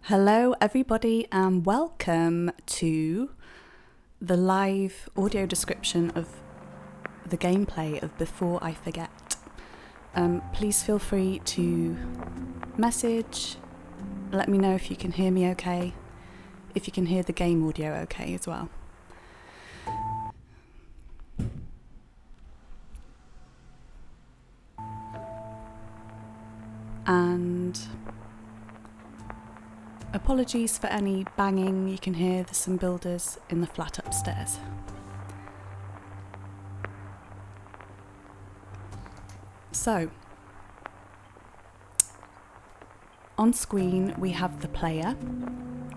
Hello, everybody, and welcome to the live audio description of the gameplay of Before I Forget. Please feel free to message, let me know if you can hear me okay, if you can hear the game audio okay as well. And apologies for any banging you can hear, there's some builders in the flat upstairs. So, on screen we have the player,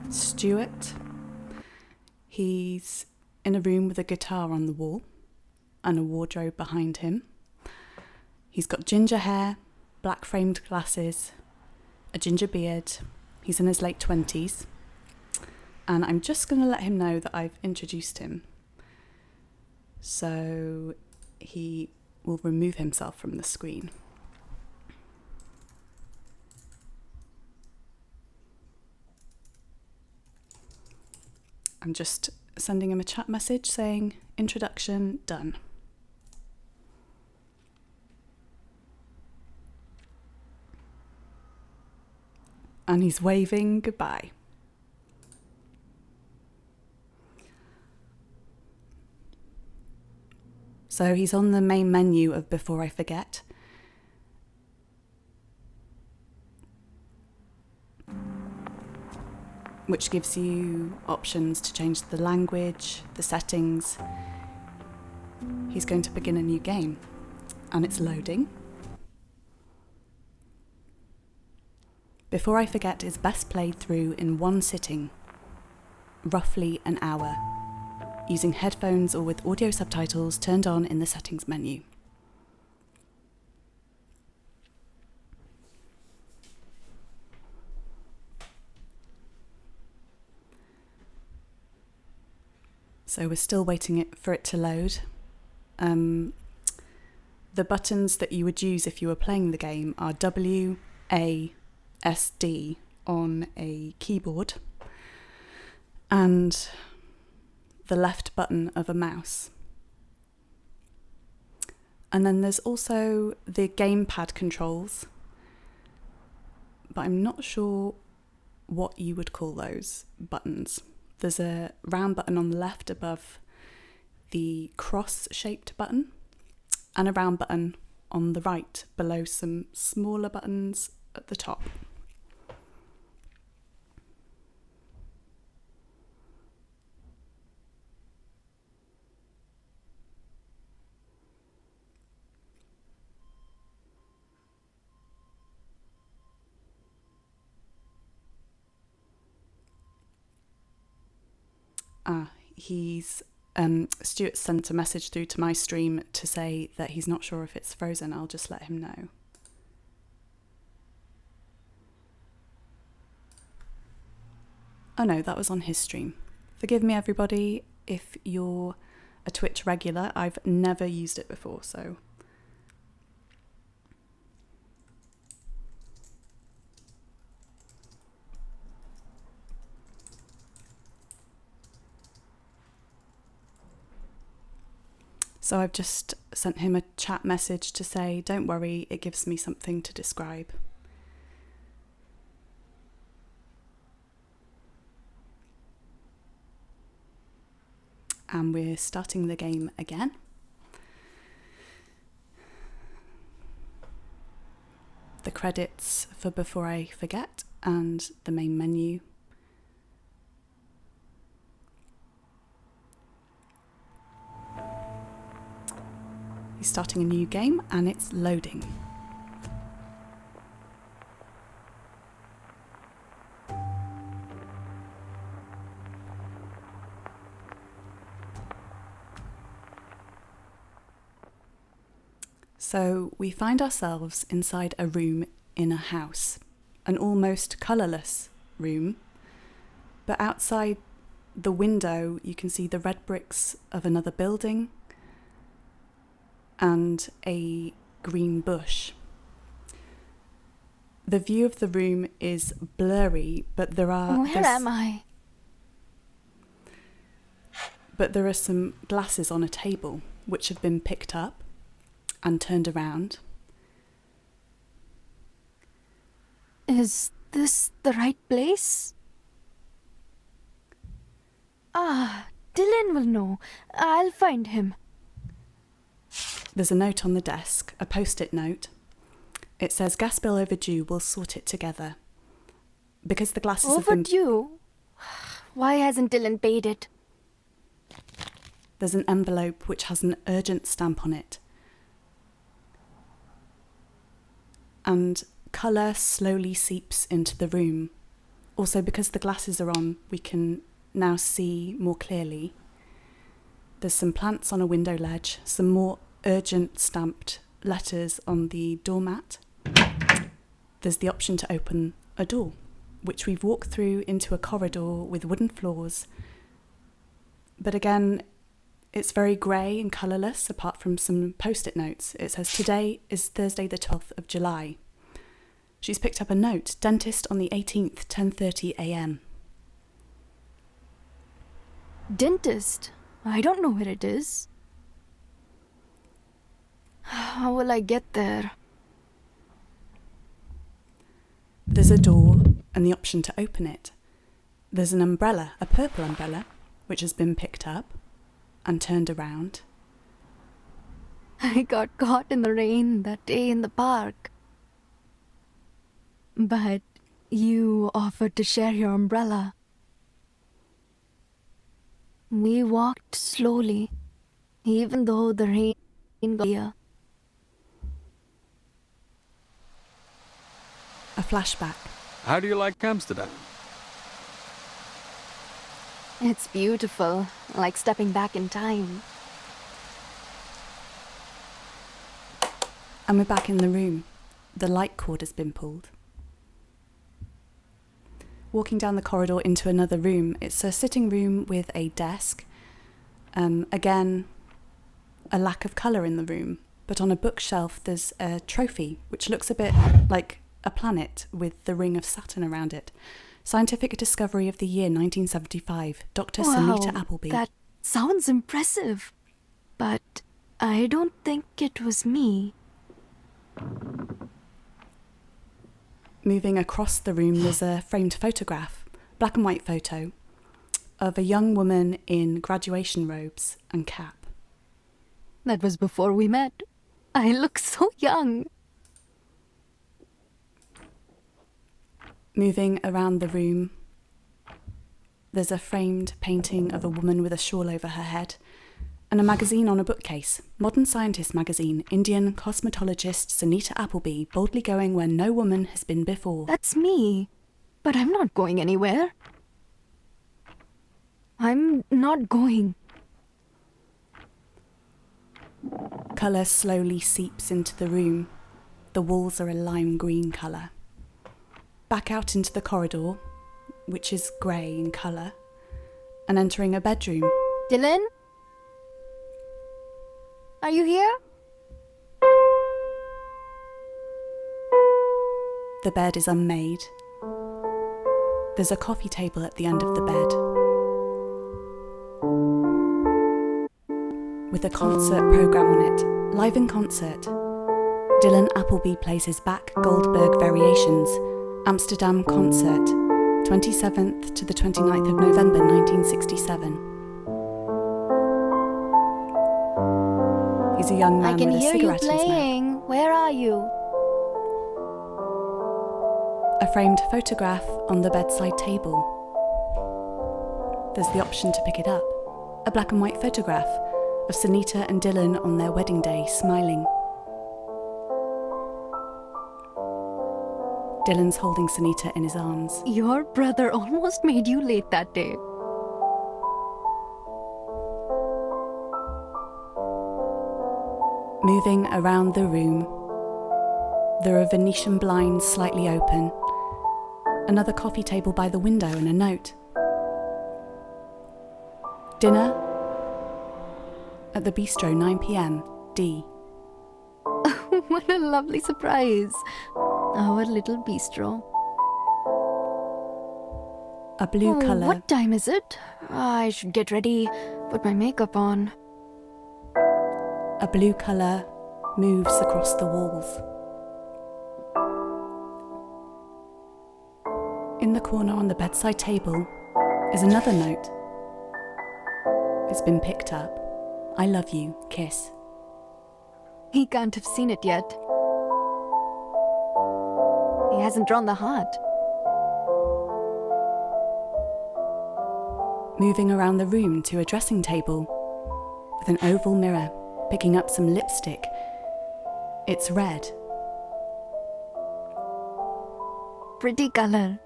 Stuart. He's in a room with a guitar on the wall and a wardrobe behind him. He's got ginger hair, black framed glasses, a ginger beard. He's in his late 20s, and I'm just going to let him know that I've introduced him. So he will remove himself from the screen. I'm just sending him a chat message saying, introduction done. And he's waving goodbye. So he's on the main menu of Before I Forget. Which gives you options to change the language, the settings. He's going to begin a new game, and it's loading. Before I Forget is best played through in one sitting, roughly an hour, using headphones or with audio subtitles turned on in the settings menu. So we're still waiting for it to load. The buttons that you would use if you were playing the game are W, A, S, D on a keyboard, and the left button of a mouse. And then there's also the gamepad controls, but I'm not sure what you would call those buttons. There's a round button on the left above the cross-shaped button, and a round button on the right below some smaller buttons at the top. Stuart sent a message through to my stream to say that he's not sure if it's frozen. I'll just let him know. Oh no, that was on his stream. Forgive me, everybody, if you're a Twitch regular. I've never used it before, so... So I've just sent him a chat message to say, don't worry, it gives me something to describe. And we're starting the game again. The credits for Before I Forget and the main menu. He's starting a new game and it's loading. So we find ourselves inside a room in a house, an almost colourless room, but outside the window you can see the red bricks of another building and a green bush. The view of the room is blurry, but there are... Where am I? But there are some glasses on a table which have been picked up and turned around. Is this the right place? Dylan will know. I'll find him. There's a note on the desk, a post-it note. It says, gas bill overdue, we'll sort it together. Because the glasses have been... Overdue? Why hasn't Dylan paid it? There's an envelope which has an urgent stamp on it. And colour slowly seeps into the room. Also, because the glasses are on, we can now see more clearly. There's some plants on a window ledge, some more urgent stamped letters on the doormat. There's the option to open a door, which we've walked through into a corridor with wooden floors. But again, it's very grey and colourless, apart from some post-it notes. It says, today is Thursday the 12th of July. She's picked up a note, dentist on the 18th, 10:30 a.m. Dentist? I don't know where it is. How will I get there? There's a door and the option to open it. There's an umbrella, a purple umbrella, which has been picked up and turned around. I got caught in the rain that day in the park. But you offered to share your umbrella. We walked slowly, even though the rain got here. A flashback. How do you like Amsterdam? It's beautiful, like stepping back in time. And we're back in the room. The light cord has been pulled. Walking down the corridor into another room. It's a sitting room with a desk. Again, a lack of colour in the room. But on a bookshelf there's a trophy, which looks a bit like a planet with the ring of Saturn around it. Scientific discovery of the year 1975. Dr. Sunita Appleby. That sounds impressive. But I don't think it was me. Moving across the room, there's a framed photograph, black and white photo, of a young woman in graduation robes and cap. That was before we met. I look so young. Moving around the room, there's a framed painting of a woman with a shawl over her head and a magazine on a bookcase. Modern Scientist magazine, Indian cosmetologist Sunita Appleby, boldly going where no woman has been before. That's me. But I'm not going anywhere. I'm not going. Colour slowly seeps into the room. The walls are a lime green colour. Back out into the corridor, which is grey in colour, and entering a bedroom. Dylan? Are you here? The bed is unmade. There's a coffee table at the end of the bed, with a concert programme on it, live in concert. Dylan Appleby plays his Bach Goldberg Variations, Amsterdam concert, 27th to the 29th of November 1967. He's a young man with a cigarette in his mouth. I can hear you playing. Where are you? A framed photograph on the bedside table. There's the option to pick it up. A black and white photograph of Sunita and Dylan on their wedding day, smiling. Dylan's holding Sunita in his arms. Your brother almost made you late that day. Moving around the room, there are Venetian blinds slightly open, another coffee table by the window and a note. Dinner at the Bistro, 9 p.m, D. What a lovely surprise. our little bistro. A blue colour. What time is it? I should get ready, put my makeup on. A blue colour moves across the walls. In the corner on the bedside table is another note. It's been picked up. I love you, kiss. He can't have seen it yet. He hasn't drawn the heart. Moving around the room to a dressing table with an oval mirror, picking up some lipstick. It's red. Pretty color.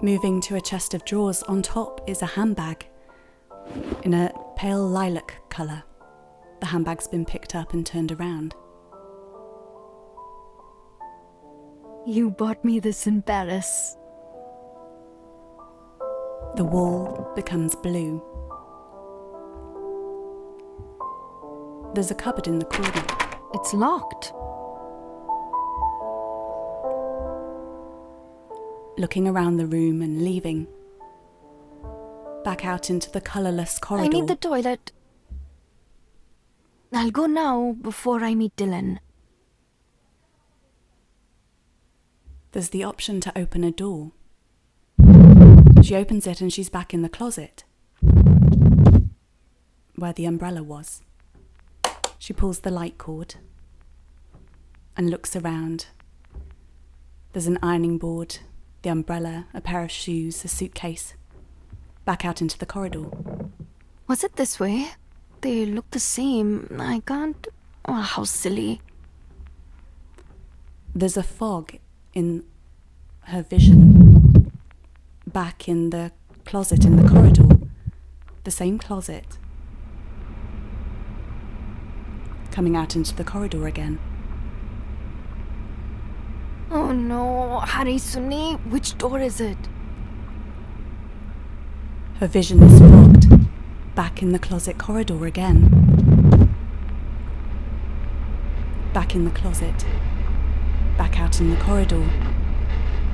Moving to a chest of drawers, on top is a handbag in a pale lilac colour. The handbag's been picked up and turned around. You bought me this in Paris. The wall becomes blue. There's a cupboard in the corner. It's locked. Looking around the room and leaving. Back out into the colourless corridor. I need the toilet. I'll go now before I meet Dylan. There's the option to open a door. She opens it and she's back in the closet, where the umbrella was. She pulls the light cord and looks around. There's an ironing board, the umbrella, a pair of shoes, a suitcase. Back out into the corridor. Was it this way? They look the same. I can't... Oh, how silly. There's a fog in her vision. Back in the closet in the corridor. The same closet. Coming out into the corridor again. Oh no, Hari Sunni, which door is it? Her vision is fogged. Back in the closet corridor again. Back in the closet. Back out in the corridor.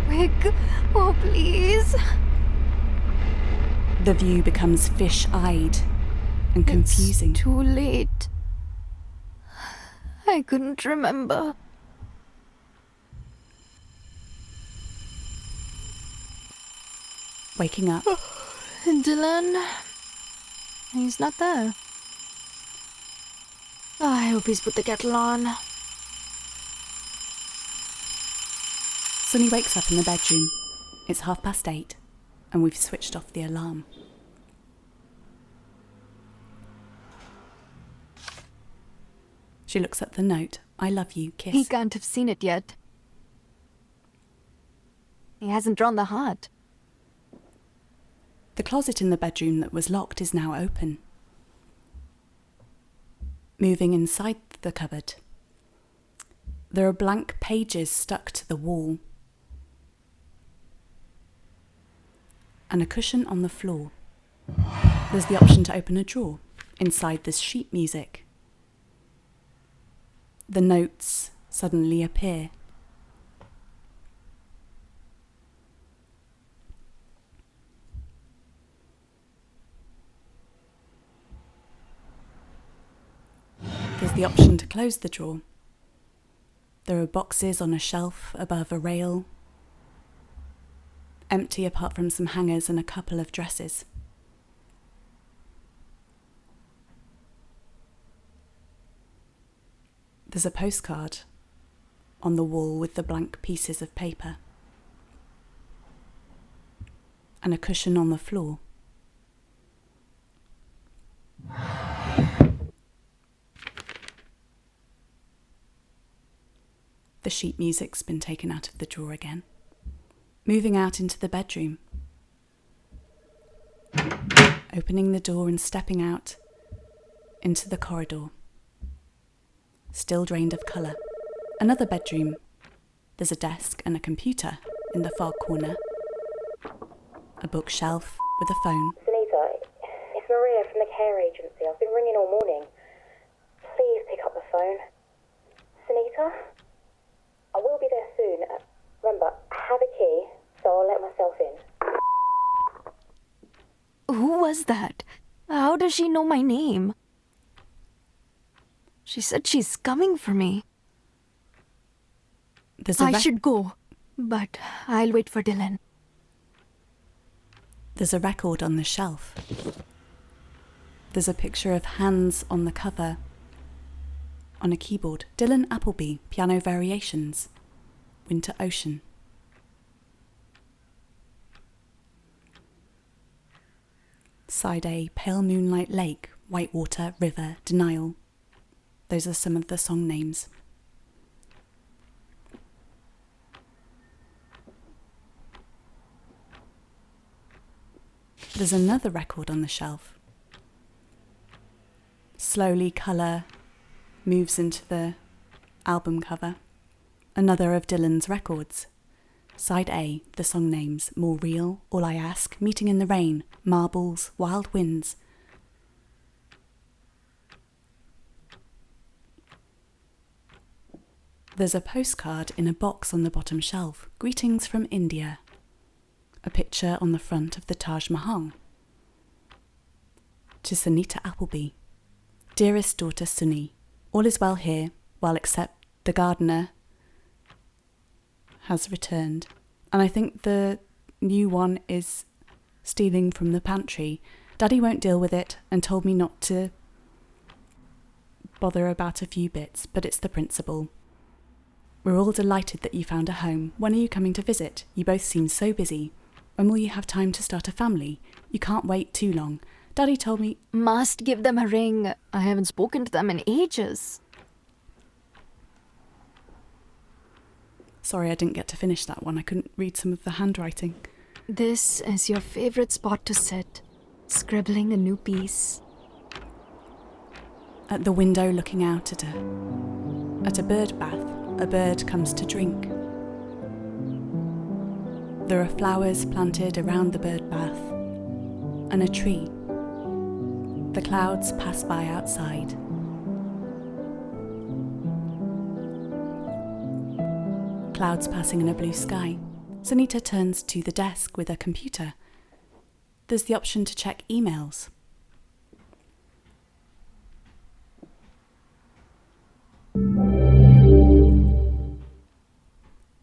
Wig, oh please. The view becomes fish-eyed and confusing. It's too late. I couldn't remember. Waking up. Dylan, he's not there. Oh, I hope he's put the kettle on. Sunny wakes up in the bedroom. It's 8:30 and we've switched off the alarm. She looks at the note. I love you, kiss. He can't have seen it yet. He hasn't drawn the heart. The closet in the bedroom that was locked is now open. Moving inside the cupboard. There are blank pages stuck to the wall. And a cushion on the floor. There's the option to open a drawer. Inside there's sheet music. The notes suddenly appear. There's the option to close the drawer. There are boxes on a shelf above a rail. Empty apart from some hangers and a couple of dresses. There's a postcard on the wall with the blank pieces of paper. And a cushion on the floor. The sheet music's been taken out of the drawer again. Moving out into the bedroom. Opening the door and stepping out into the corridor. Still drained of colour. Another bedroom. There's a desk and a computer in the far corner. A bookshelf with a phone. Sunita, it's Maria from was that? How does she know my name? She said she's coming for me. I should go, but I'll wait for Dylan. There's a record on the shelf. There's a picture of hands on the cover. On a keyboard, Dylan Appleby, Piano Variations, Winter Ocean. Side A, Pale Moonlight Lake, Whitewater, River, Denial. Those are some of the song names. There's another record on the shelf. Slowly colour moves into the album cover. Another of Dylan's records. Side A, the song names, More Real, All I Ask, Meeting in the Rain, Marbles, Wild Winds. There's a postcard in a box on the bottom shelf, Greetings from India. A picture on the front of the Taj Mahal. To Sunita Appleby. Dearest daughter Sunny, all is well here, well except the gardener has returned. And I think the new one is stealing from the pantry. Daddy won't deal with it and told me not to bother about a few bits, but it's the principle. We're all delighted that you found a home. When are you coming to visit? You both seem so busy. When will you have time to start a family? You can't wait too long. Daddy told me... Must give them a ring. I haven't spoken to them in ages. Sorry, I didn't get to finish that one. I couldn't read some of the handwriting. This is your favorite spot to sit, scribbling a new piece. At the window looking out at a bird bath, a bird comes to drink. There are flowers planted around the bird bath and a tree. The clouds pass by outside. Clouds passing in a blue sky. Sunita turns to the desk with a computer. There's the option to check emails.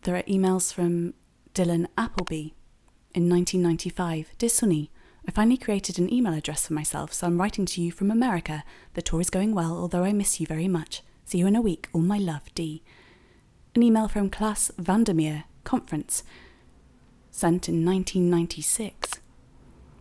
There are emails from Dylan Appleby in 1995. Dear Sunny, I finally created an email address for myself, so I'm writing to you from America. The tour is going well, although I miss you very much. See you in a week. All my love, D. An email from Class Vandermeer Conference, sent in 1996.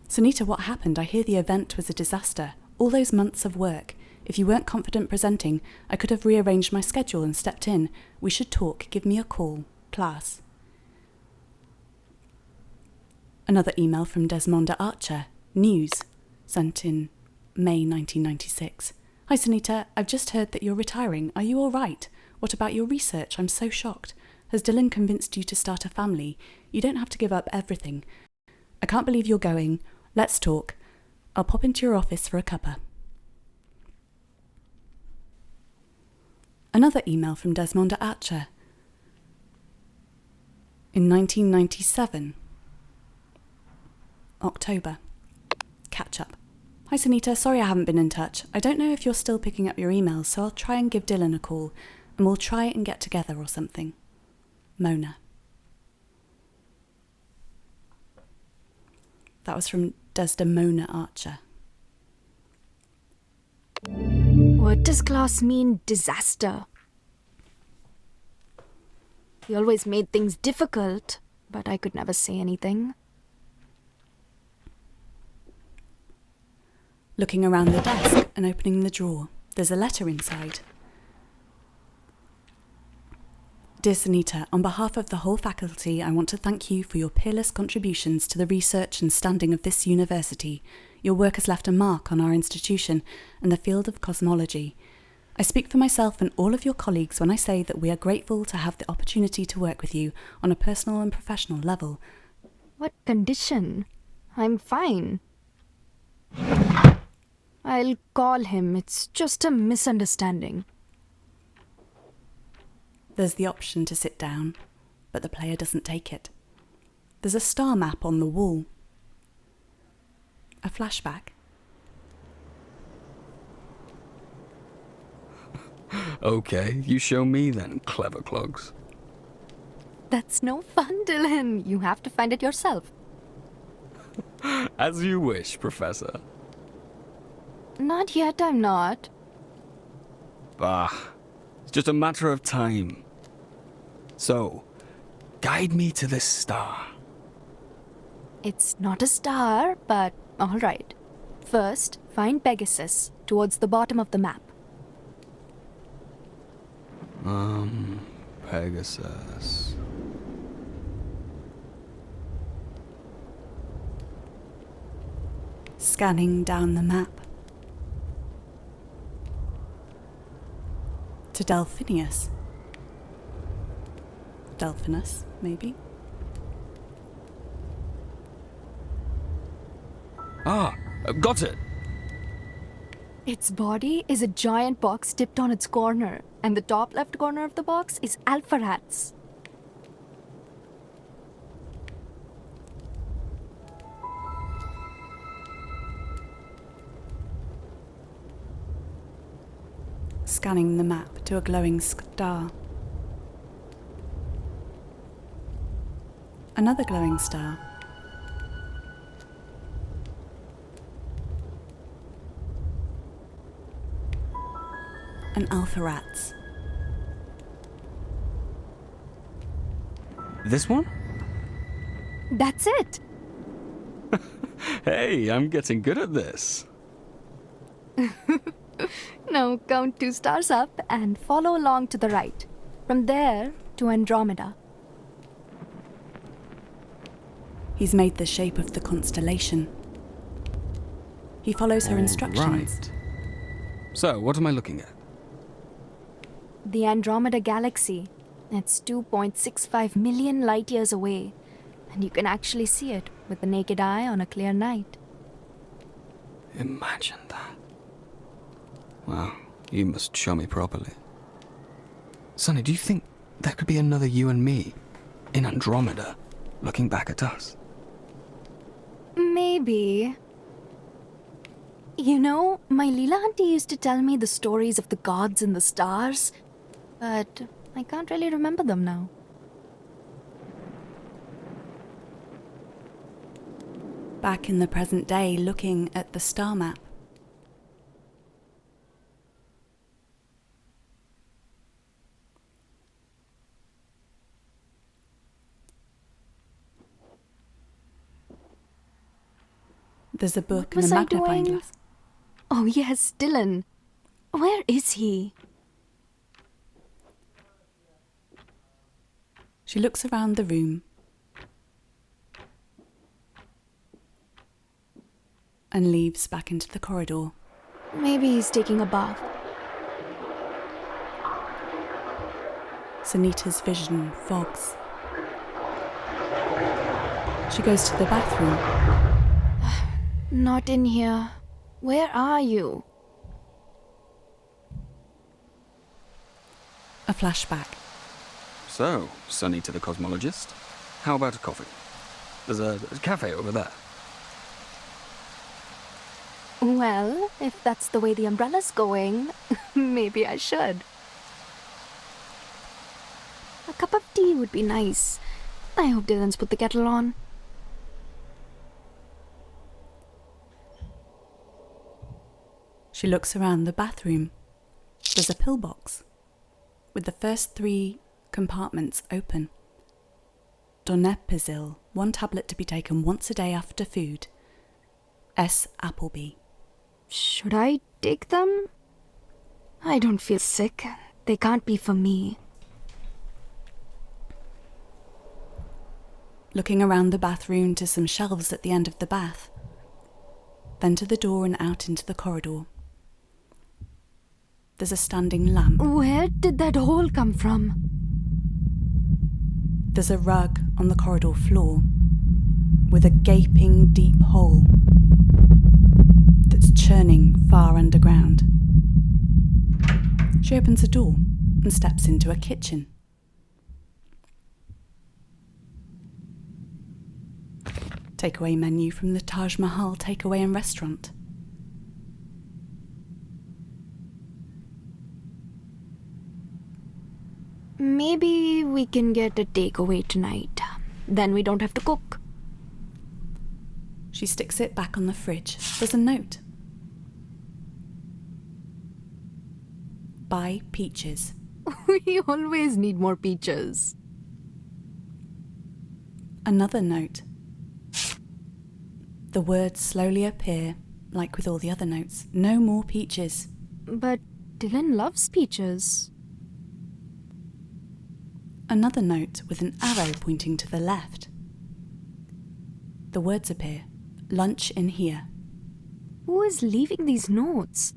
Sunita, what happened? I hear the event was a disaster. All those months of work. If you weren't confident presenting, I could have rearranged my schedule and stepped in. We should talk. Give me a call. Class. Another email from Desmonda Archer, News, sent in May 1996. Hi Sunita, I've just heard that you're retiring. Are you all right? What about your research? I'm so shocked. Has Dylan convinced you to start a family? You don't have to give up everything. I can't believe you're going. Let's talk. I'll pop into your office for a cuppa. Another email from Desmonda Archer. In 1997. October. Catch up. Hi Sunita, sorry I haven't been in touch. I don't know if you're still picking up your emails, so I'll try and give Dylan a call, and we'll try and get together or something. Mona. That was from Desdemona Archer. What does class mean, disaster? He always made things difficult, but I could never say anything. Looking around the desk and opening the drawer, there's a letter inside. Dear Sunita, on behalf of the whole faculty, I want to thank you for your peerless contributions to the research and standing of this university. Your work has left a mark on our institution and the field of cosmology. I speak for myself and all of your colleagues when I say that we are grateful to have the opportunity to work with you on a personal and professional level. What condition? I'm fine. I'll call him. It's just a misunderstanding. There's the option to sit down, but the player doesn't take it. There's a star map on the wall. A flashback. Okay, you show me then, clever clogs. That's no fun, Dylan. You have to find it yourself. As you wish, Professor. Not yet, I'm not. Bah, it's just a matter of time. So, guide me to this star. It's not a star, but all right. First, find Pegasus towards the bottom of the map. Pegasus. Scanning down the map. To Delphinius. Delphinus, maybe? Ah, got it! Its body is a giant box tipped on its corner, and the top left corner of the box is Alpharats. Scanning the map to a glowing star. Another glowing star. An Alpharats. This one? That's it! Hey, I'm getting good at this. Now count 2 stars up and follow along to the right. From there to Andromeda. He's made the shape of the constellation. He follows her instructions. Right. So, what am I looking at? The Andromeda Galaxy. It's 2.65 million light years away, and you can actually see it with the naked eye on a clear night. Imagine that. Wow, you must show me properly. Sonny, do you think there could be another you and me in Andromeda looking back at us? Maybe. You know, my Leela auntie used to tell me the stories of the gods and the stars, but I can't really remember them now. Back in the present day, looking at the star map. There's a book What and a was I magnifying doing? glass. Oh yes, Dylan. Where is he? She looks around the room and leaves back into the corridor. Maybe he's taking a bath. Sunita's vision fogs. She goes to the bathroom. Not in here. Where are you? A flashback. So, Sonny to the cosmologist, how about a coffee? There's a cafe over there. Well, if that's the way the umbrella's going, maybe I should. A cup of tea would be nice. I hope Dylan's put the kettle on. She looks around the bathroom. There's a pillbox with the first 3 compartments open. Donepezil, 1 tablet to be taken once a day after food. S. Appleby. Should I take them? I don't feel sick. They can't be for me. Looking around the bathroom to some shelves at the end of the bath. Then to the door and out into the corridor. There's a standing lamp. Where did that hole come from? There's a rug on the corridor floor with a gaping deep hole that's churning far underground. She opens a door and steps into a kitchen. Takeaway menu from the Taj Mahal Takeaway and Restaurant. Maybe we can get a takeaway tonight. Then we don't have to cook. She sticks it back on the fridge. There's a note. Buy peaches. We always need more peaches. Another note. The words slowly appear, like with all the other notes. No more peaches. But Dylan loves peaches. Another note with an arrow pointing to the left. The words appear. Lunch in here. Who is leaving these notes?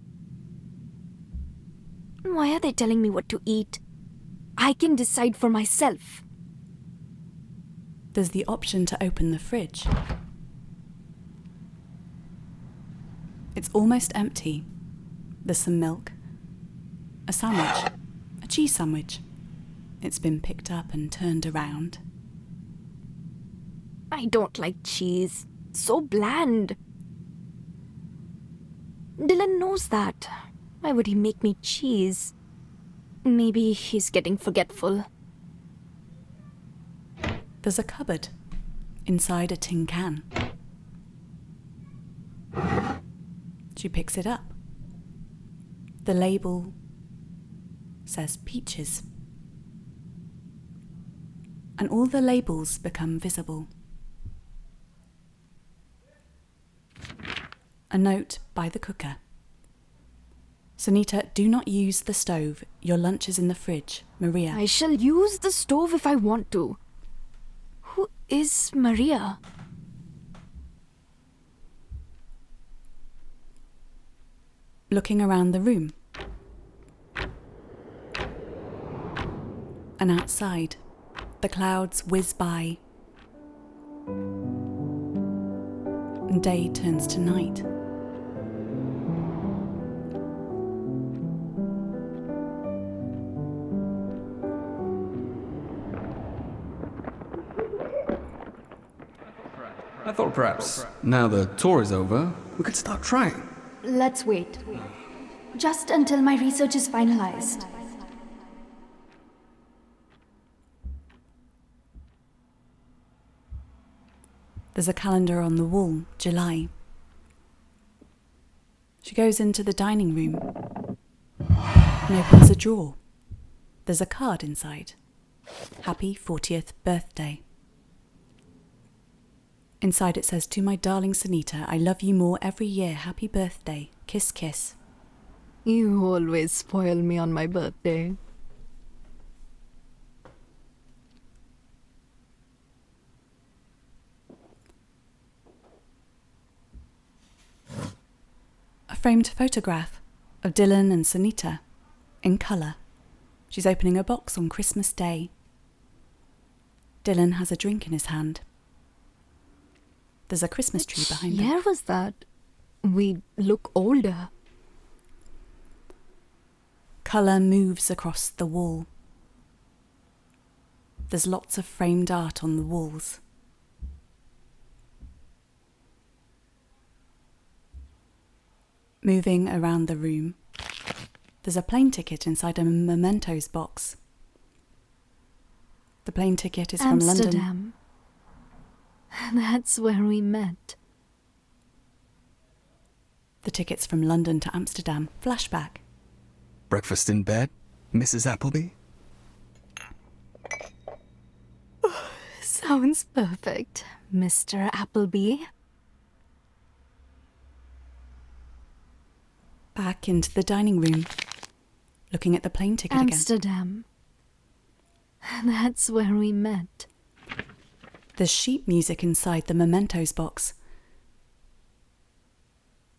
Why are they telling me what to eat? I can decide for myself. There's the option to open the fridge. It's almost empty. There's some milk, a sandwich, a cheese sandwich. It's been picked up and turned around. I don't like cheese. So bland. Dylan knows that. Why would he make me cheese? Maybe he's getting forgetful. There's a cupboard inside a tin can. She picks it up. The label says peaches. And all the labels become visible. A note by the cooker. Sunita, do not use the stove. Your lunch is in the fridge. Maria. I shall use the stove if I want to. Who is Maria? Looking around the room. And outside, the clouds whiz by. And day turns to night. I thought perhaps, now the tour is over, we could start trying. Let's wait. Just until my research is finalized. There's a calendar on the wall, July. She goes into the dining room and opens a drawer. There's a card inside. Happy 40th birthday. Inside it says, to my darling Sunita, I love you more every year. Happy birthday. Kiss, kiss. You always spoil me on my birthday. A framed photograph of Dylan and Sunita in colour. She's opening a box on Christmas Day. Dylan has a drink in his hand. There's a Christmas tree behind them. Where was that? We look older. Colour moves across the wall. There's lots of framed art on the walls. Moving around the room, there's a plane ticket inside a mementos box. The plane ticket is from London. Amsterdam. That's where we met. The ticket's from London to Amsterdam. Flashback. Breakfast in bed, Mrs. Appleby? Sounds perfect, Mr. Appleby. Back into the dining room, looking at the plane ticket again. Amsterdam. That's where we met. There's sheet music inside the mementos box.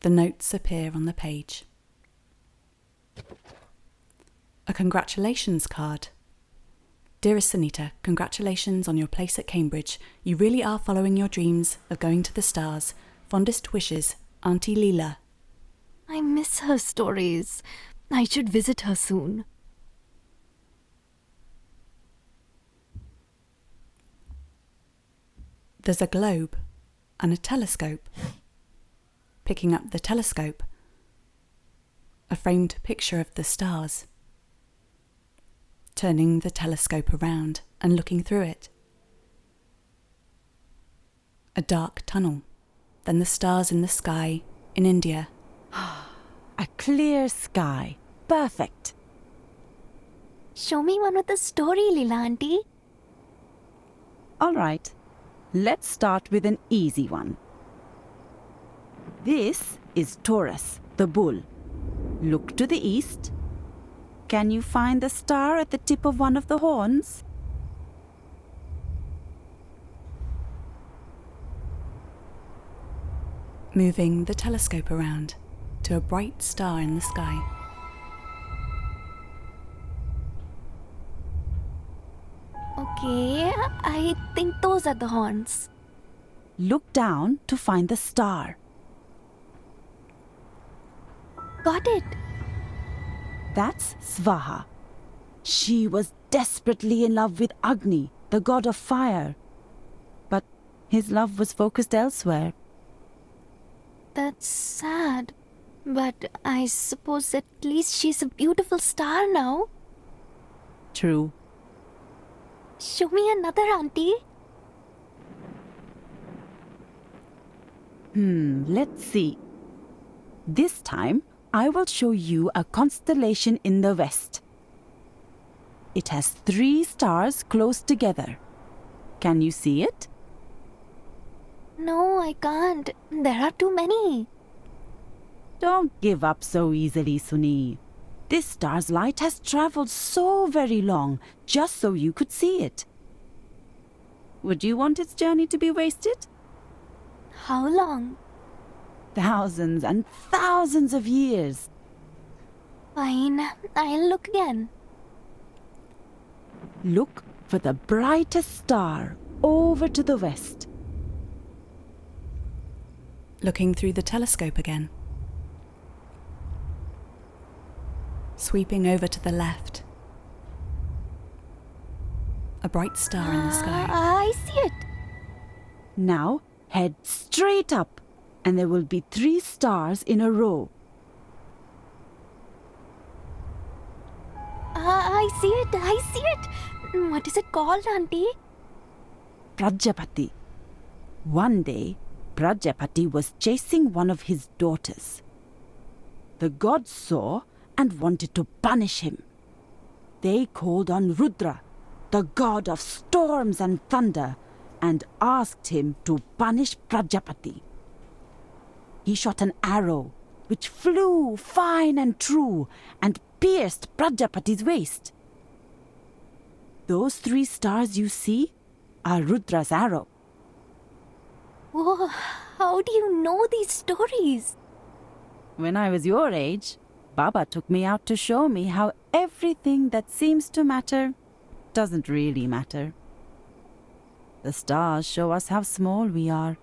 The notes appear on the page. A congratulations card. Dearest Sunita, congratulations on your place at Cambridge. You really are following your dreams of going to the stars. Fondest wishes, Auntie Leela. I miss her stories. I should visit her soon. There's a globe and a telescope. Picking up the telescope, a framed picture of the stars. Turning the telescope around and looking through it. A dark tunnel, then the stars in the sky in India. A clear sky. Perfect. Show me one with a story, Leela auntie. All right. Let's start with an easy one. This is Taurus, the bull. Look to the east. Can you find the star at the tip of one of the horns? Moving the telescope around to a bright star in the sky. Okay, I think those are the horns. Look down to find the star. Got it. That's Svaha. She was desperately in love with Agni, the god of fire. But his love was focused elsewhere. That's sad. But I suppose at least she's a beautiful star now. True. Show me another, auntie. Let's see. This time, I will show you a constellation in the west. It has 3 stars close together. Can you see it? No, I can't. There are too many. Don't give up so easily, Suni. This star's light has traveled so very long, just so you could see it. Would you want its journey to be wasted? How long? Thousands and thousands of years. Fine, I'll look again. Look for the brightest star over to the west. Looking through the telescope again. Sweeping over to the left. A bright star in the sky. I see it. Now head straight up, and there will be 3 stars in a row. I see it. I see it. What is it called, auntie? Prajapati. One day, Prajapati was chasing one of his daughters. The gods saw and wanted to punish him. They called on Rudra, the god of storms and thunder, and asked him to punish Prajapati. He shot an arrow, which flew fine and true, and pierced Prajapati's waist. Those 3 stars you see are Rudra's arrow. Whoa, how do you know these stories? When I was your age, Baba took me out to show me how everything that seems to matter doesn't really matter. The stars show us how small we are.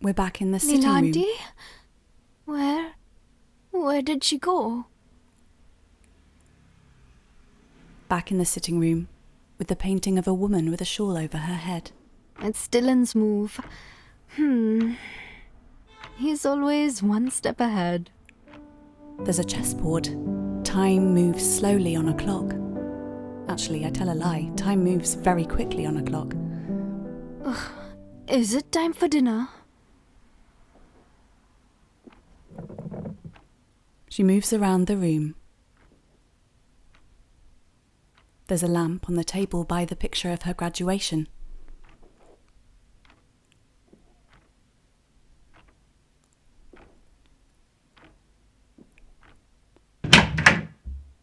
We're back in the sitting Leela room. auntie? Where did she go? Back in the sitting room, with the painting of a woman with a shawl over her head. It's Dylan's move. He's always one step ahead. There's a chessboard. Time moves slowly on a clock. Actually, I tell a lie. Time moves very quickly on a clock. Is it time for dinner? She moves around the room. There's a lamp on the table by the picture of her graduation.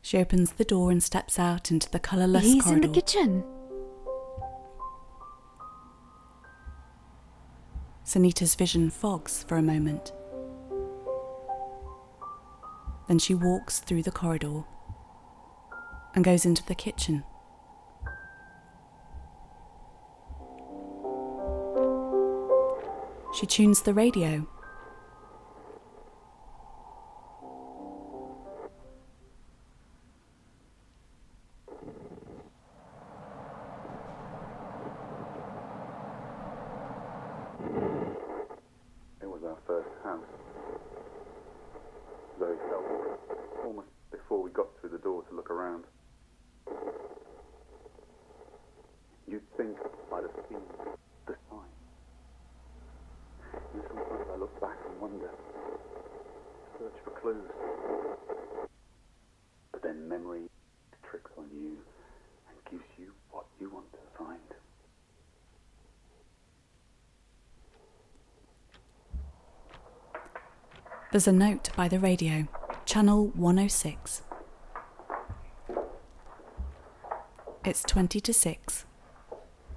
She opens the door and steps out into the colourless He's corridor. in the kitchen. Sunita's vision fogs for a moment. Then she walks through the corridor and goes into the kitchen. She tunes the radio. first house. Zoe felt almost before we got through the door to look around. You'd think I'd have seen the sign. Sometimes I look back and wonder, search for clues. But then memory tricks on you and gives you what you want to find. There's a note by the radio, channel 106. It's 20 to 6.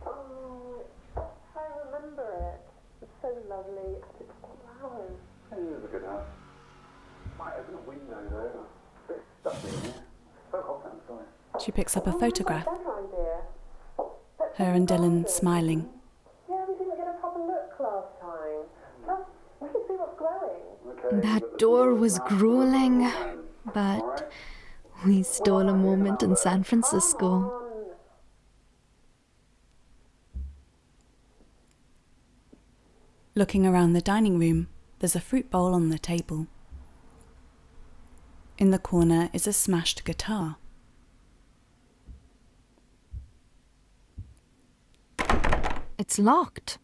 Oh, I remember it. It's so lovely. It's flowers. It is a good house. Might open a window though. A bit stuffy in here. It's so hot outside. She picks up a photograph, Better idea. Let's her take and the Dylan garden. smiling. Yeah, we didn't get a proper look last time. Plus, we can see what's growing. That door was grueling, but we stole a moment in San Francisco. Looking around the dining room, there's a fruit bowl on the table. In the corner is a smashed guitar. It's locked.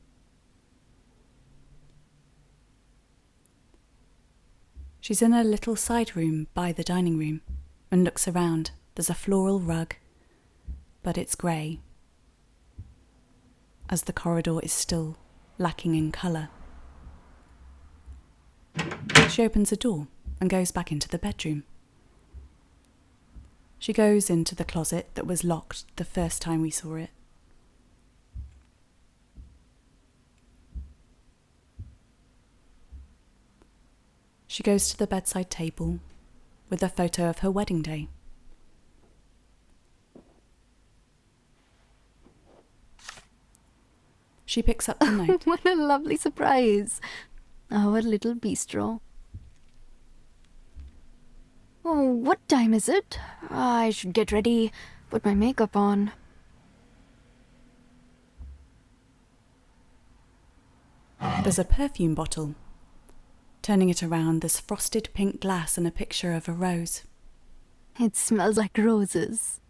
She's in a little side room by the dining room and looks around. There's a floral rug, but it's grey, as the corridor is still lacking in colour. She opens a door and goes back into the bedroom. She goes into the closet that was locked the first time we saw it. She goes to the bedside table with a photo of her wedding day. She picks up the note. What a lovely surprise. Our little bistro. Oh, what time is it? I should get ready, put my makeup on. There's a perfume bottle. Turning it around, there's frosted pink glass and a picture of a rose. It smells like roses.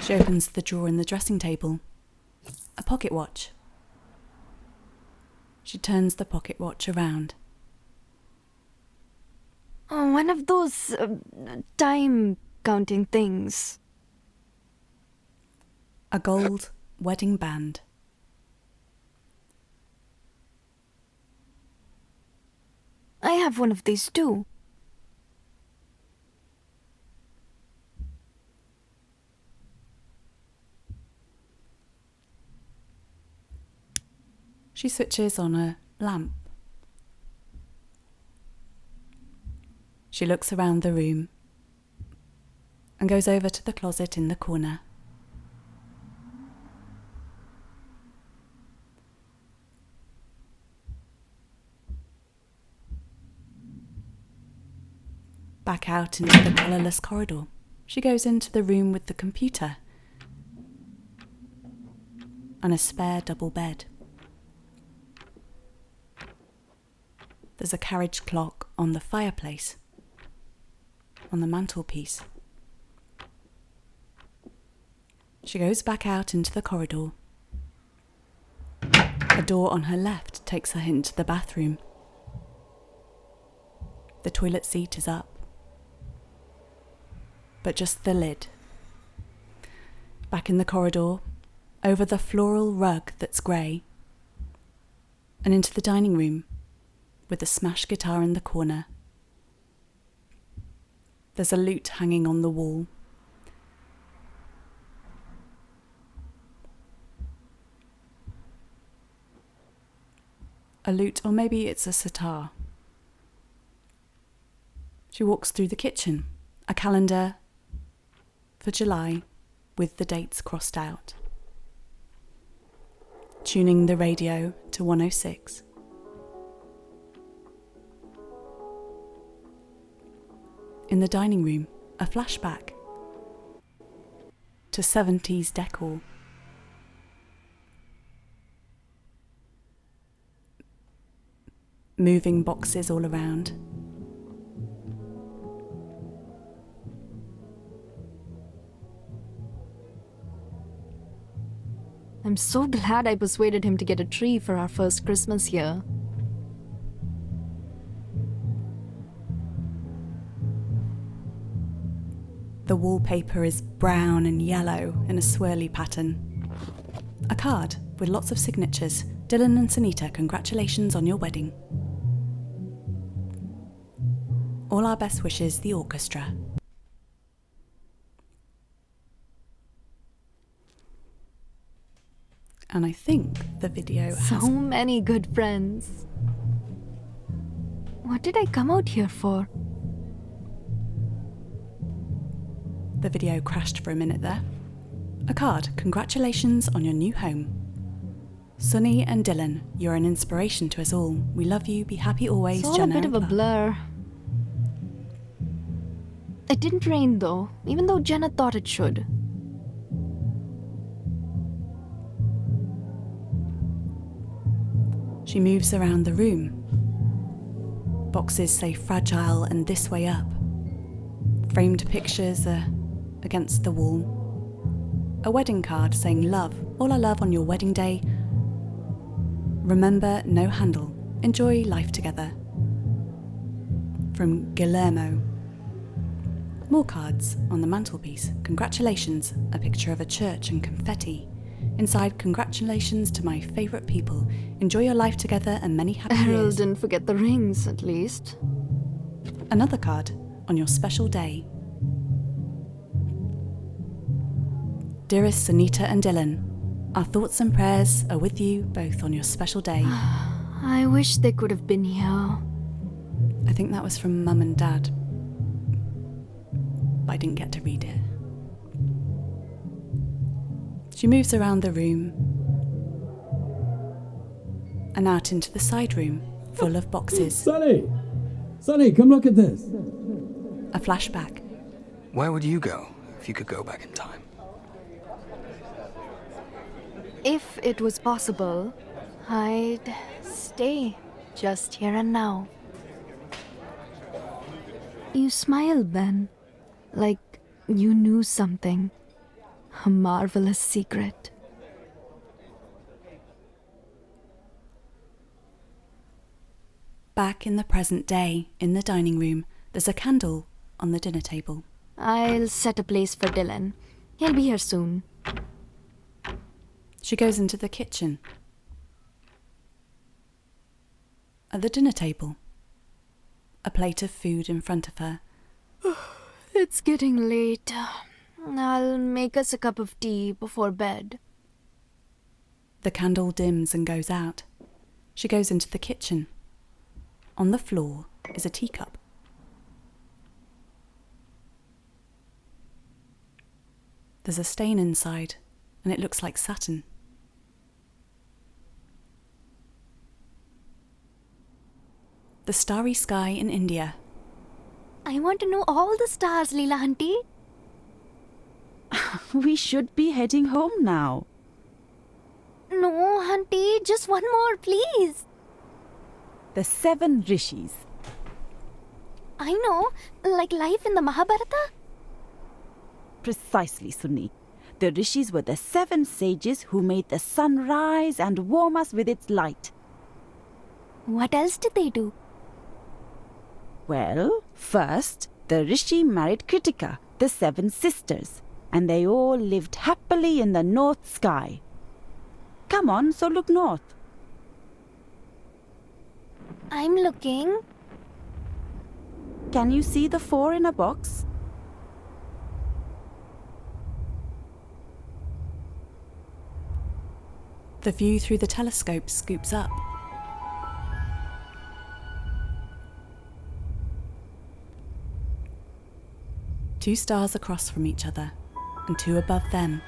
She opens the drawer in the dressing table. A pocket watch. She turns the pocket watch around. Oh, one of those time counting things. A gold wedding band. I have one of these too. She switches on a lamp. She looks around the room and goes over to the closet in the corner. Back out into the colourless corridor. She goes into the room with the computer and a spare double bed. There's a carriage clock on the fireplace, on the mantelpiece. She goes back out into the corridor. A door on her left takes her into the bathroom. The toilet seat is up, but just the lid. Back in the corridor, over the floral rug that's grey, and into the dining room with a smashed guitar in the corner. There's a lute hanging on the wall. A lute, or maybe it's a sitar. She walks through the kitchen, a calendar for July with the dates crossed out. Tuning the radio to 106. In the dining room, a flashback. to 70s decor. Moving boxes all around. I'm so glad I persuaded him to get a tree for our first Christmas here. The wallpaper is brown and yellow in a swirly pattern. A card with lots of signatures. Dylan and Sunita, congratulations on your wedding. All our best wishes, the orchestra. And I think the video So has... many good friends. What did I come out here for? The video crashed for a minute there. A card, congratulations on your new home. Sunny and Dylan, you're an inspiration to us all. We love you, be happy always, It's all Jenna a bit and of a Clark. blur. It didn't rain though, even though Jenna thought it should. She moves around the room. Boxes say fragile and this way up. Framed pictures are against the wall. A wedding card saying love, all our love on your wedding day. Remember, no handle. Enjoy life together. From Guillermo. More cards on the mantelpiece. Congratulations, a picture of a church and confetti. Inside, congratulations to my favourite people. Enjoy your life together and many happy Errol years. didn't forget the rings, at least. Another card on your special day. Dearest Sunita and Dylan, our thoughts and prayers are with you both on your special day. I wish they could have been here. I think that was from Mum and Dad, but I didn't get to read it. She moves around the room and out into the side room full of boxes. Sonny! Sonny, come look at this. A flashback. Where would you go if you could go back in time? If it was possible, I'd stay just here and now. You smiled then, like you knew something. A marvelous secret. Back in the present day, in the dining room, there's a candle on the dinner table. I'll set a place for Dylan. He'll be here soon. She goes into the kitchen. At the dinner table, a plate of food in front of her. It's getting late. I'll make us a cup of tea before bed. The candle dims and goes out. She goes into the kitchen. On the floor is a teacup. There's a stain inside, and it looks like satin. The starry sky in India. I want to know all the stars, Leela Auntie. We should be heading home now. No, Auntie, just one more, please. The 7 rishis. I know, like life in the Mahabharata. Precisely, Sunni. The rishis were the 7 sages who made the sun rise and warm us with its light. What else did they do? Well, first, the rishi married Kritika, the 7 sisters, and they all lived happily in the north sky. Come on, so look north. I'm looking. Can you see the 4 in a box? The view through the telescope scoops up. Two stars across from each other, and 2 above them.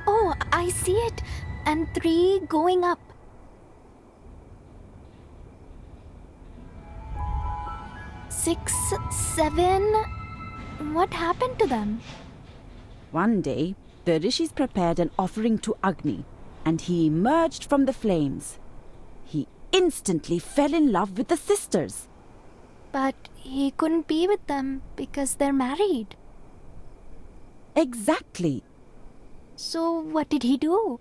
Oh, I see it. And 3 going up. 6, 7. What happened to them? One day, The rishis prepared an offering to Agni, and he emerged from the flames. He instantly fell in love with the sisters. But he couldn't be with them because they're married. Exactly. So what did he do?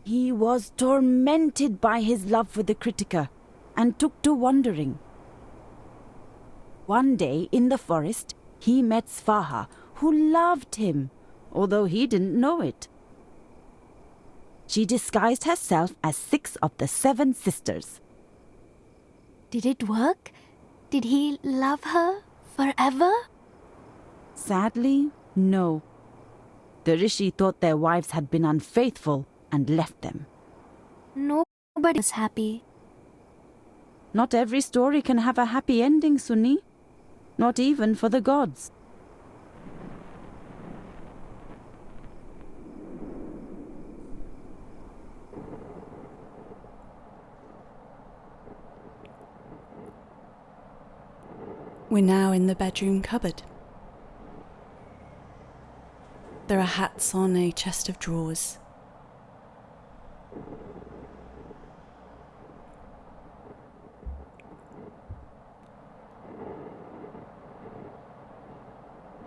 He was tormented by his love for the Kritika and took to wandering. One day in the forest, he met Svaha, who loved him, although he didn't know it. She disguised herself as 6 of the 7 sisters. Did it work? Did he love her forever? Sadly, no. The rishi thought their wives had been unfaithful and left them. Nobody was happy. Not every story can have a happy ending, Sunni. Not even for the gods. We're now in the bedroom cupboard. There are hats on a chest of drawers.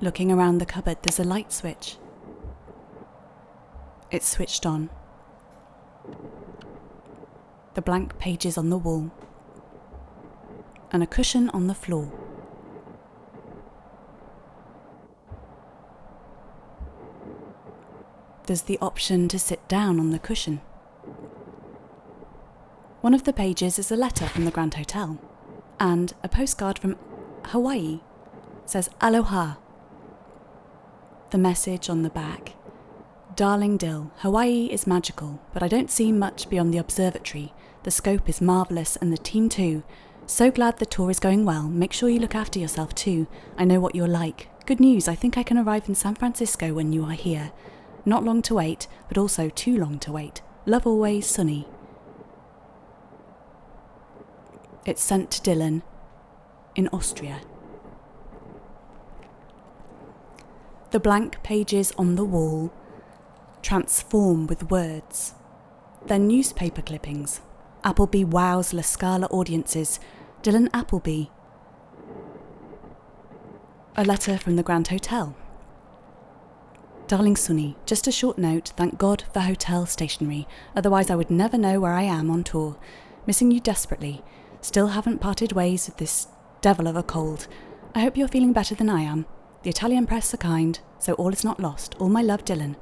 Looking around the cupboard, there's a light switch. It's switched on. The blank pages on the wall. And a cushion on the floor. There's the option to sit down on the cushion. One of the pages is a letter from the Grand Hotel, and a postcard from Hawaii says Aloha. The message on the back: Darling Dill, Hawaii is magical, but I don't see much beyond the observatory. The scope is marvellous and the team too. So glad the tour is going well. Make sure you look after yourself too. I know what you're like. Good news, I think I can arrive in San Francisco when you are here. Not long to wait, but also too long to wait. Love always, Sunny. It's sent to Dylan in Austria. The blank pages on the wall transform with words. They're newspaper clippings. Appleby wows La Scala audiences. Dylan Appleby. A letter from the Grand Hotel. Darling Sunny, just a short note, thank God for hotel stationery, otherwise I would never know where I am on tour. Missing you desperately. Still haven't parted ways with this devil of a cold. I hope you're feeling better than I am. The Italian press are kind, so all is not lost. All my love, Dylan.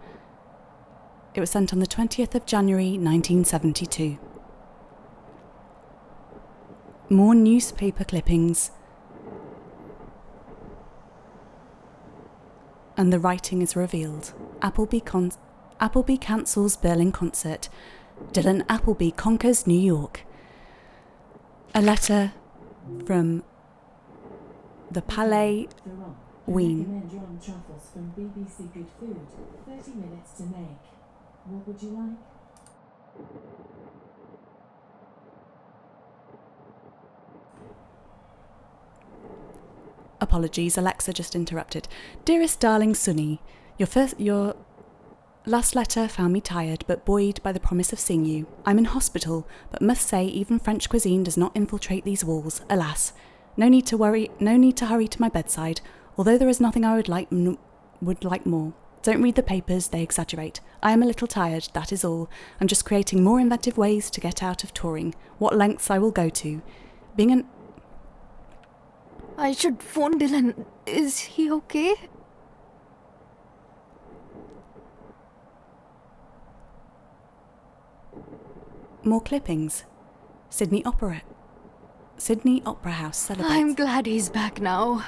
It was sent on the 20th of January 1972. More newspaper clippings. And the writing is revealed. Appleby cancels Berlin concert. Dylan Appleby conquers New York. A letter from the Palais Wien. Recommend John truffles from BBC Good Food. 30 minutes to make. What would you like? Apologies, Alexa just interrupted. Dearest darling Sunny, your last letter found me tired but buoyed by the promise of seeing you. I'm in hospital, but must say even French cuisine does not infiltrate these walls, alas. No need to hurry to my bedside, although there is nothing I would like more. Don't read the papers, they exaggerate. I am a little tired, that is all. I'm just creating more inventive ways to get out of touring. What lengths I will go to. I should phone Dylan. Is he okay? More clippings. Sydney Opera House celebrates. I'm glad he's back now.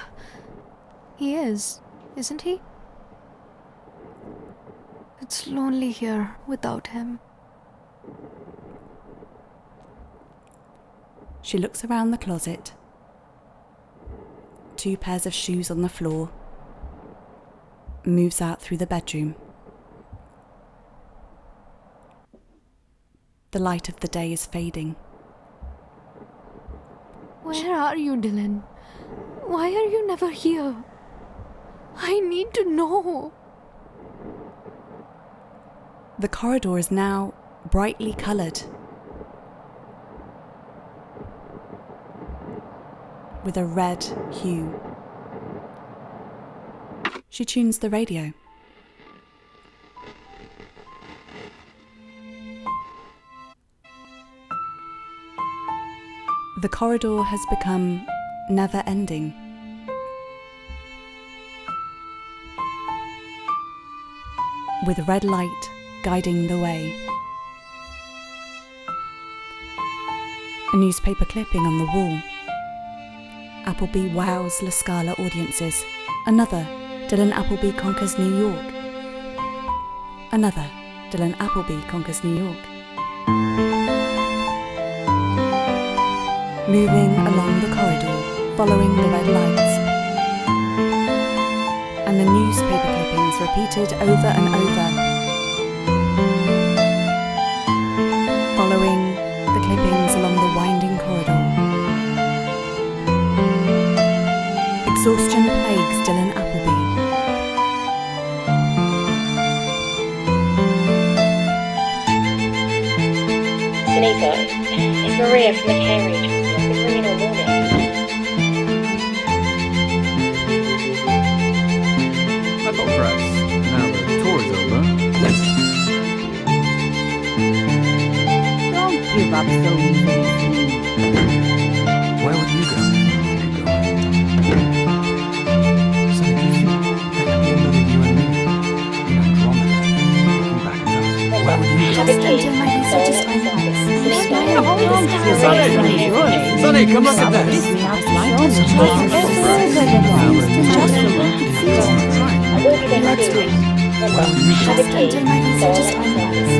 He is, isn't he? It's lonely here without him. She looks around the closet. 2 pairs of shoes on the floor. Moves out through the bedroom. The light of the day is fading. Where are you, Dylan? Why are you never here? I need to know. The corridor is now brightly coloured, with a red hue. She tunes the radio. The corridor has become never-ending. With red light guiding the way. A newspaper clipping on the wall. Appleby wows La Scala audiences. Another, Dylan Appleby conquers New York. Another, Dylan Appleby conquers New York. Moving along the corridor, following the red lights. And the newspaper clippings repeated over and over. Following the clippings along the winding corridor. Exhaustion plagues Dylan Appleby. Sunita, it's Maria from the care agency. I've been ringing all morning. I thought perhaps now the tour is over, let's... Don't give up so easily. Where would you go? Sonny, do you think there could be another you and me in Andromeda? Looking back at us, where would you go? Have a key. Until my research is finalized. Sonny, come look at this! I will be there soon. Have a key. Until my research is finalized.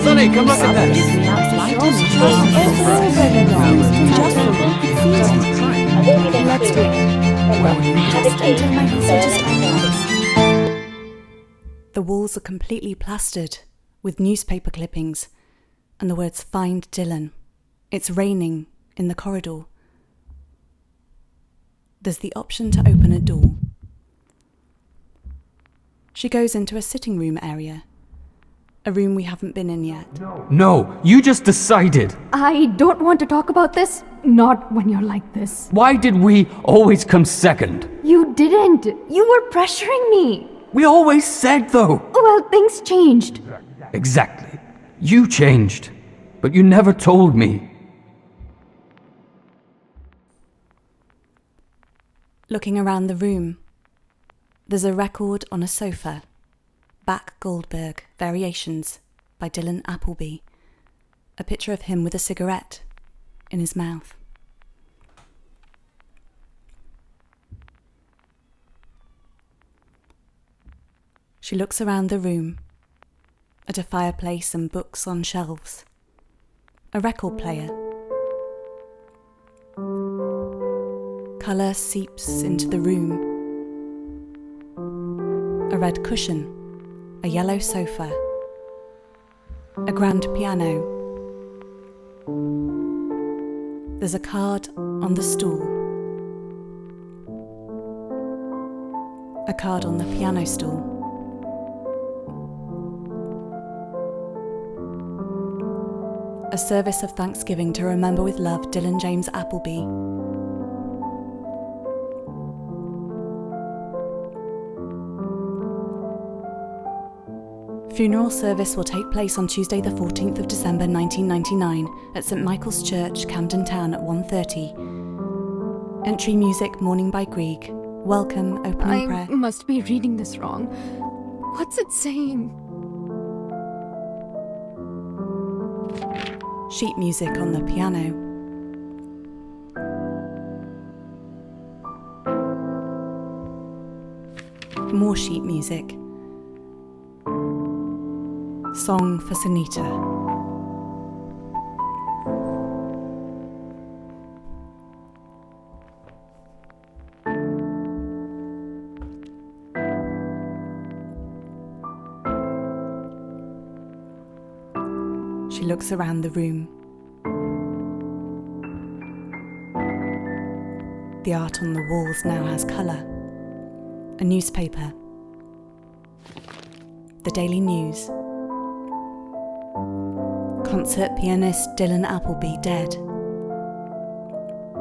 Sonny, come look at this! I will be there soon. Have a key. Until my research is finalized. The walls are completely plastered with newspaper clippings and the words "Find Dylan." It's raining in the corridor. There's the option to open a door. She goes into a sitting room area, a room we haven't been in yet. No, you just decided. I don't want to talk about this. Not when you're like this. Why did we always come second? You didn't. You were pressuring me. We always said though. Well, things changed. Exactly. You changed, but you never told me. Looking around the room, there's a record on a sofa. Bach Goldberg Variations by Dylan Appleby. A picture of him with a cigarette in his mouth. She looks around the room, at a fireplace and books on shelves. A record player. Colour seeps into the room. A red cushion, a yellow sofa, a grand piano. There's a card on the stool. A card on the piano stool. A service of thanksgiving to remember with love Dylan James Appleby. Funeral service will take place on Tuesday the 14th of December 1999 at St Michael's Church, Camden Town at 1:30. Entry music, Morning by Grieg. Welcome, opening prayer. I must be reading this wrong. What's it saying? Sheet music on the piano. More sheet music. Song for Sunita. She looks around the room. The art on the walls now has colour. A newspaper. The Daily News. Concert pianist Dylan Appleby dead.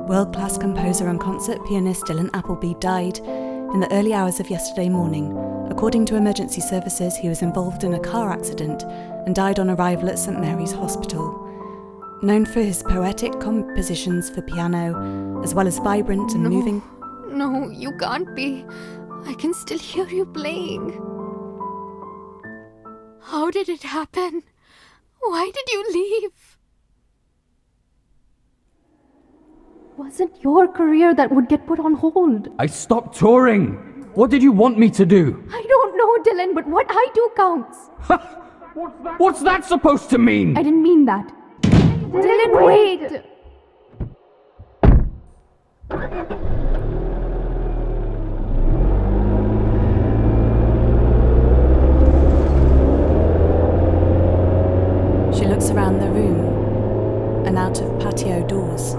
World-class composer and concert pianist Dylan Appleby died in the early hours of yesterday morning. According to emergency services, he was involved in a car accident and died on arrival at St Mary's Hospital. Known for his poetic compositions for piano, as well as vibrant and moving... No, you can't be. I can still hear you playing. How did it happen? Why did you leave? Wasn't your career that would get put on hold? I stopped touring. What did you want me to do? I don't know, Dylan, but what I do counts. What's that supposed to mean? I didn't mean that. Dylan, wait! She looks around the room and out of patio doors.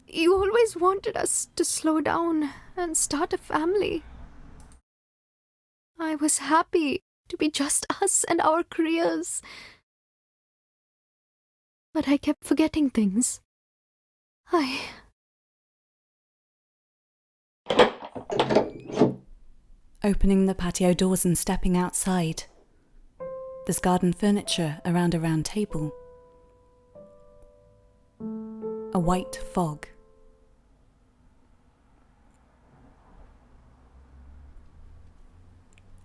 You always wanted us to slow down and start a family. I was happy to be just us and our careers. But I kept forgetting things. Opening the patio doors and stepping outside. There's garden furniture around a round table. A white fog.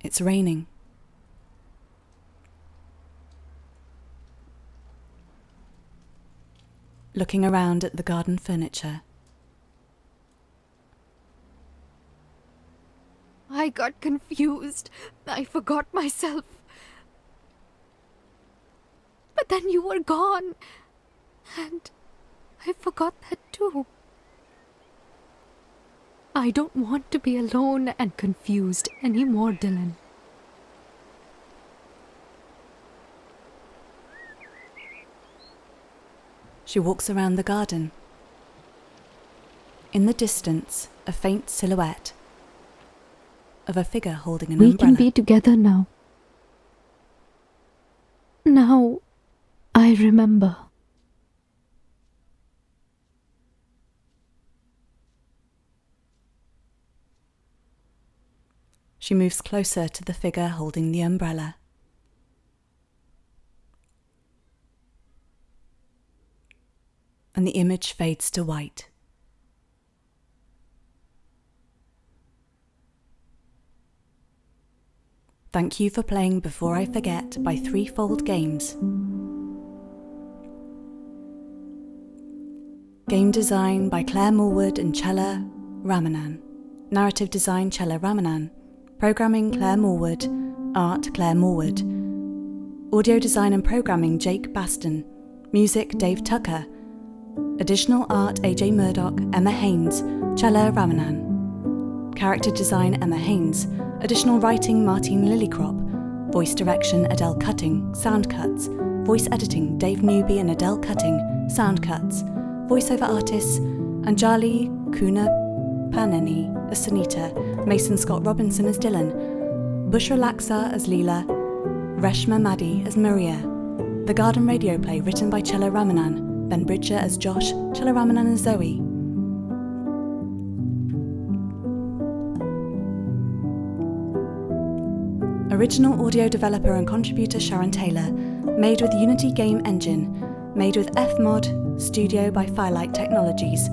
It's raining. Looking around at the garden furniture. I got confused. I forgot myself. But then you were gone. And I forgot that too. I don't want to be alone and confused anymore, Dylan. She walks around the garden. In the distance, a faint silhouette of a figure holding an We umbrella. can be together now. Now, I remember. She moves closer to the figure holding the umbrella. And the image fades to white. Thank you for playing Before I Forget by Threefold Games. Game design by Claire Morwood and Chella Ramanan. Narrative design Chella Ramanan. Programming Claire Morwood. Art Claire Morwood. Audio design and programming Jake Baston. Music Dave Tucker. Additional art AJ Murdoch, Emma Haynes, Chella Ramanan. Character design Emma Haynes. Additional writing Martine Lillycrop. Voice direction Adele Cutting, sound cuts. Voice editing Dave Newby and Adele Cutting, sound cuts. Voiceover artists Anjali Kuna Paneni as Sunita, Mason Scott Robinson as Dylan, Bushra Laksa as Leela, Reshma Maddy as Maria. The Garden radio play written by Chella Ramanan, Ben Bridger as Josh, Chella Ramanan as Zoe. Original audio developer and contributor Sharon Taylor, made with Unity Game Engine, made with Fmod, studio by Firelight Technologies.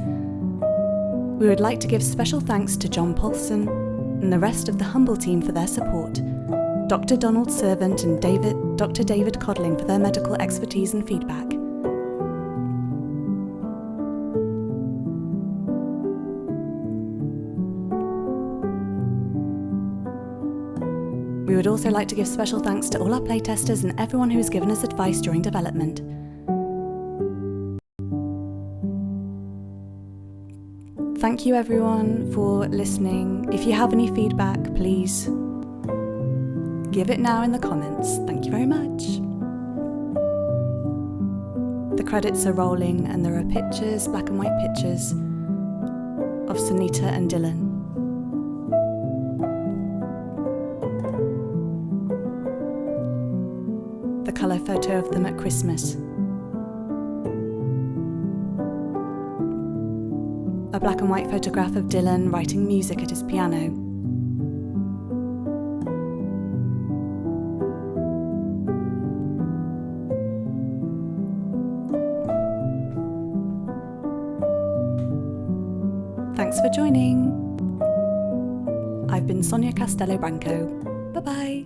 We would like to give special thanks to John Paulson and the rest of the Humble team for their support, Dr. Donald Servant and Dr. David Codling for their medical expertise and feedback. We would also like to give special thanks to all our playtesters and everyone who has given us advice during development. Thank you everyone for listening. If you have any feedback, please give it now in the comments. Thank you very much. The The credits are rolling and there are pictures, black and white pictures, of Sunita and Dylan. The colour photo of them at Christmas. A black and white photograph of Dylan writing music at his piano. Thanks for joining. I've been Sonia Castello Branco. Bye bye.